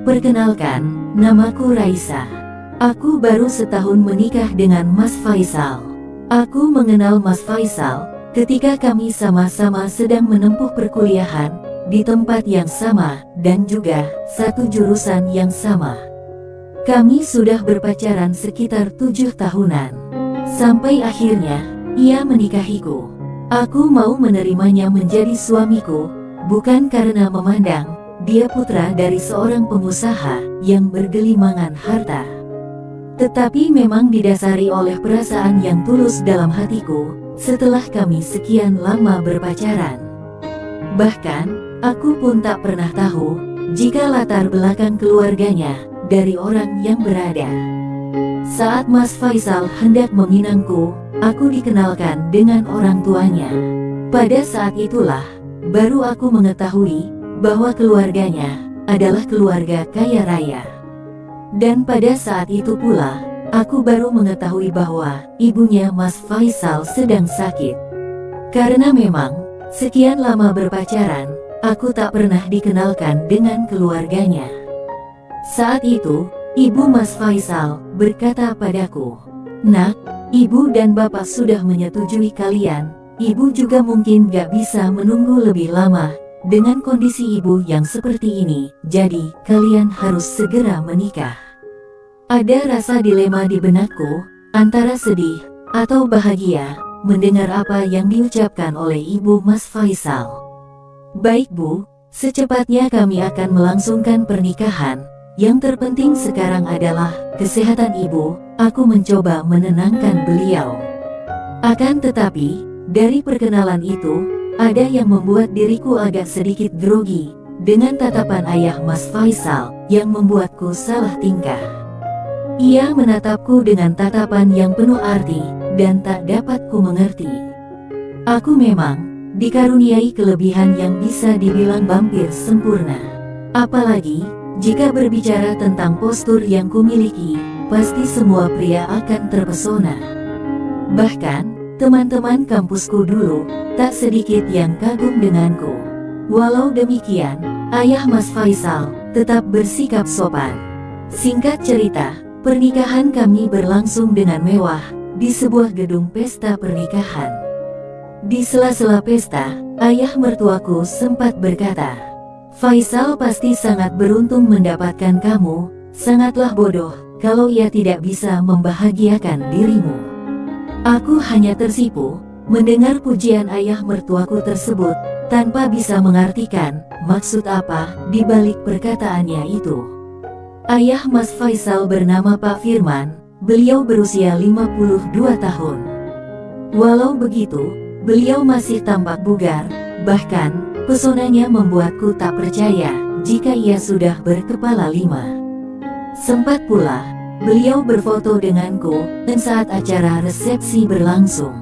Perkenalkan, namaku Raisa. Aku baru setahun menikah dengan Mas Faisal. Aku mengenal Mas Faisal ketika kami sama-sama sedang menempuh perkuliahan di tempat yang sama dan juga satu jurusan yang sama. Kami sudah berpacaran sekitar 7 tahunan. Sampai akhirnya, ia menikahiku. Aku mau menerimanya menjadi suamiku, bukan karena memandang dia putra dari seorang pengusaha yang bergelimangan harta, tetapi memang didasari oleh perasaan yang tulus dalam hatiku setelah kami sekian lama berpacaran. Bahkan, aku pun tak pernah tahu jika latar belakang keluarganya dari orang yang berada. Saat Mas Faisal hendak meminangku, aku dikenalkan dengan orang tuanya. Pada saat itulah, baru aku mengetahui bahwa keluarganya adalah keluarga kaya raya. Dan pada saat itu pula, aku baru mengetahui bahwa ibunya Mas Faisal sedang sakit. Karena memang, sekian lama berpacaran, aku tak pernah dikenalkan dengan keluarganya. Saat itu, ibu Mas Faisal berkata padaku, "Nak, ibu dan bapak sudah menyetujui kalian. Ibu juga mungkin gak bisa menunggu lebih lama dengan kondisi ibu yang seperti ini, jadi kalian harus segera menikah." Ada rasa dilema di benakku, antara sedih atau bahagia mendengar apa yang diucapkan oleh ibu Mas Faisal. "Baik Bu, secepatnya kami akan melangsungkan pernikahan. Yang terpenting sekarang adalah kesehatan ibu." Aku mencoba menenangkan beliau. Akan tetapi, dari perkenalan itu, ada yang membuat diriku agak sedikit grogi dengan tatapan ayah Mas Faisal yang membuatku salah tingkah. Ia menatapku dengan tatapan yang penuh arti dan tak dapat ku mengerti. Aku memang dikaruniai kelebihan yang bisa dibilang hampir sempurna. Apalagi jika berbicara tentang postur yang kumiliki, pasti semua pria akan terpesona. Bahkan teman-teman kampusku dulu tak sedikit yang kagum denganku. Walau demikian, ayah Mas Faisal tetap bersikap sopan. Singkat cerita, pernikahan kami berlangsung dengan mewah di sebuah gedung pesta pernikahan. Di sela-sela pesta, ayah mertuaku sempat berkata, "Faisal pasti sangat beruntung mendapatkan kamu, sangatlah bodoh kalau ia tidak bisa membahagiakan dirimu." Aku hanya tersipu mendengar pujian ayah mertuaku tersebut tanpa bisa mengartikan maksud apa di balik perkataannya itu. Ayah Mas Faisal bernama Pak Firman, beliau berusia 52 tahun. Walau begitu, beliau masih tampak bugar, bahkan pesonanya membuatku tak percaya jika ia sudah berkepala 5. Sempat pula beliau berfoto denganku dan saat acara resepsi berlangsung.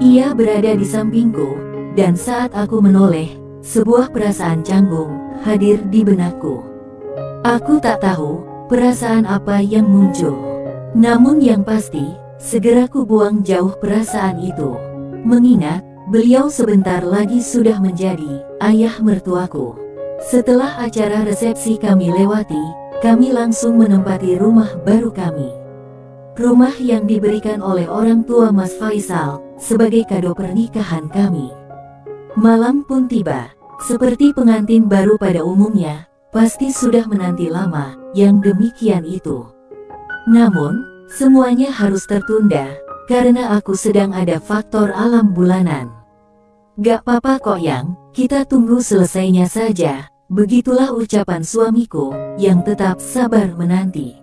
Ia berada di sampingku, dan saat aku menoleh, sebuah perasaan canggung hadir di benakku. Aku tak tahu perasaan apa yang muncul. Namun yang pasti, segera ku buang jauh perasaan itu. Mengingat, beliau sebentar lagi sudah menjadi ayah mertuaku. Setelah acara resepsi kami lewati, kami langsung menempati rumah baru kami. Rumah yang diberikan oleh orang tua Mas Faisal sebagai kado pernikahan kami. Malam pun tiba, seperti pengantin baru pada umumnya, pasti sudah menanti lama yang demikian itu. Namun, semuanya harus tertunda, karena aku sedang ada faktor alam bulanan. "Gak apa-apa kok Yang, kita tunggu selesainya saja." Begitulah ucapan suamiku yang tetap sabar menanti.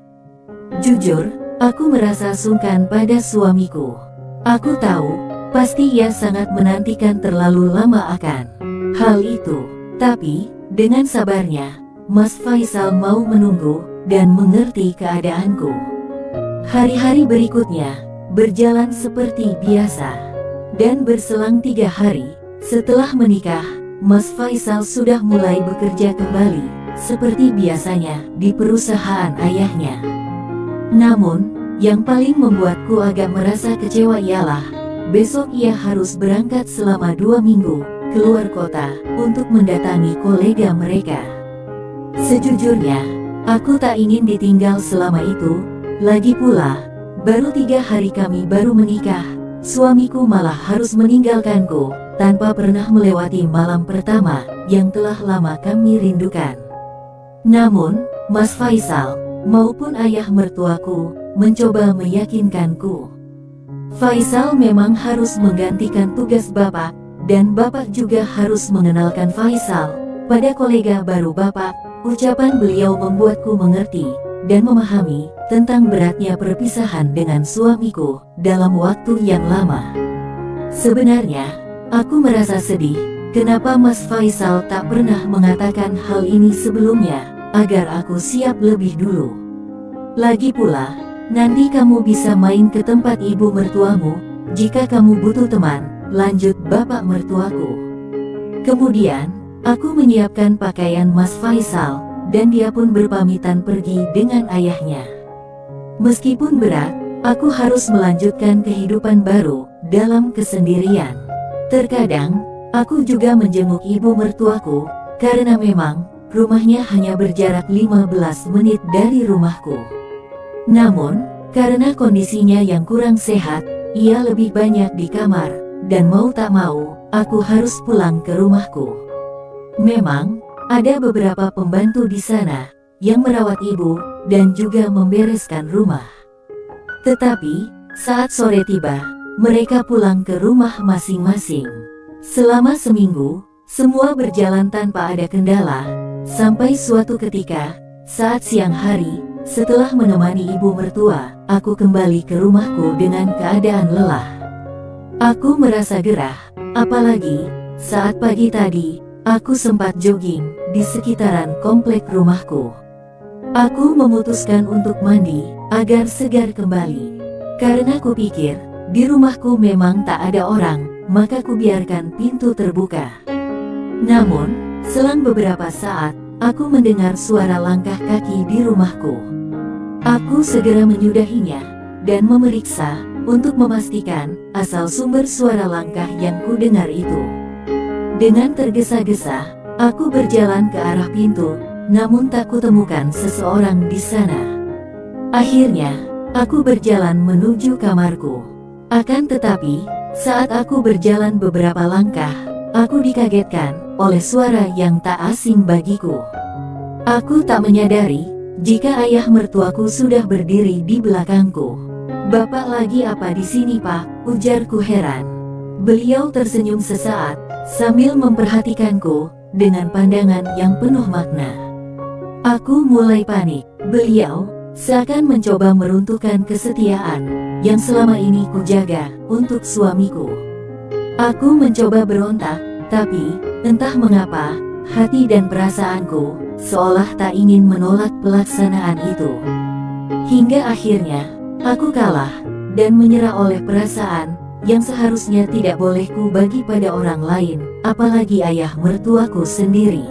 Jujur, aku merasa sungkan pada suamiku. Aku tahu, pasti ia sangat menantikan terlalu lama akan hal itu. Tapi, dengan sabarnya, Mas Faisal mau menunggu dan mengerti keadaanku. Hari-hari berikutnya berjalan seperti biasa. Dan berselang 3 hari setelah menikah, Mas Faisal sudah mulai bekerja kembali, seperti biasanya di perusahaan ayahnya. Namun, yang paling membuatku agak merasa kecewa ialah, besok ia harus berangkat selama 2 minggu, keluar kota, untuk mendatangi kolega mereka. Sejujurnya, Aku tak ingin ditinggal selama itu. Lagi pula, baru 3 hari kami baru menikah, suamiku malah harus meninggalkanku, tanpa pernah melewati malam pertama, yang telah lama kami rindukan. Namun, Mas Faisal, maupun ayah mertuaku, mencoba meyakinkanku. Faisal memang harus menggantikan tugas Bapak, dan Bapak juga harus mengenalkan Faisal pada kolega baru Bapak. Ucapan beliau membuatku mengerti dan memahami tentang beratnya perpisahan dengan suamiku dalam waktu yang lama. Sebenarnya, aku merasa sedih, kenapa Mas Faisal tak pernah mengatakan hal ini sebelumnya, agar aku siap lebih dulu. Lagi pula, nanti kamu bisa main ke tempat ibu mertuamu, jika kamu butuh teman, lanjut bapak mertuaku. Kemudian, aku menyiapkan pakaian Mas Faisal, dan dia pun berpamitan pergi dengan ayahnya. Meskipun berat, aku harus melanjutkan kehidupan baru, dalam kesendirian. Terkadang, aku juga menjenguk ibu mertuaku, karena memang, rumahnya hanya berjarak 15 menit dari rumahku. Namun, karena kondisinya yang kurang sehat, ia lebih banyak di kamar, dan mau tak mau, aku harus pulang ke rumahku. Memang, ada beberapa pembantu di sana, yang merawat ibu, dan juga membereskan rumah. Tetapi, saat sore tiba, mereka pulang ke rumah masing-masing. Selama seminggu, semua berjalan tanpa ada kendala, sampai suatu ketika, saat siang hari, setelah menemani ibu mertua, aku kembali ke rumahku dengan keadaan lelah. Aku merasa gerah, apalagi, saat pagi tadi, aku sempat jogging di sekitaran komplek rumahku. Aku memutuskan untuk mandi, agar segar kembali. Karena kupikir, di rumahku memang tak ada orang, maka kubiarkan pintu terbuka. Namun, selang beberapa saat, aku mendengar suara langkah kaki di rumahku. Aku segera menyudahinya, dan memeriksa, untuk memastikan, asal sumber suara langkah yang kudengar itu. Dengan tergesa-gesa, aku berjalan ke arah pintu, namun tak kutemukan seseorang di sana. Akhirnya, aku berjalan menuju kamarku. Akan tetapi, saat aku berjalan beberapa langkah, aku dikagetkan oleh suara yang tak asing bagiku. Aku tak menyadari, jika ayah mertuaku sudah berdiri di belakangku. "Bapak lagi apa di sini, Pak?" ujarku heran. Beliau tersenyum sesaat, sambil memperhatikanku, dengan pandangan yang penuh makna. Aku mulai panik. Beliau, seakan mencoba meruntuhkan kesetiaan, yang selama ini kujaga, untuk suamiku. Aku mencoba berontak, tapi, entah mengapa, hati dan perasaanku, seolah tak ingin menolak pelaksanaan itu. Hingga akhirnya, aku kalah, dan menyerah oleh perasaan, yang seharusnya tidak boleh ku bagi pada orang lain, apalagi ayah mertuaku sendiri.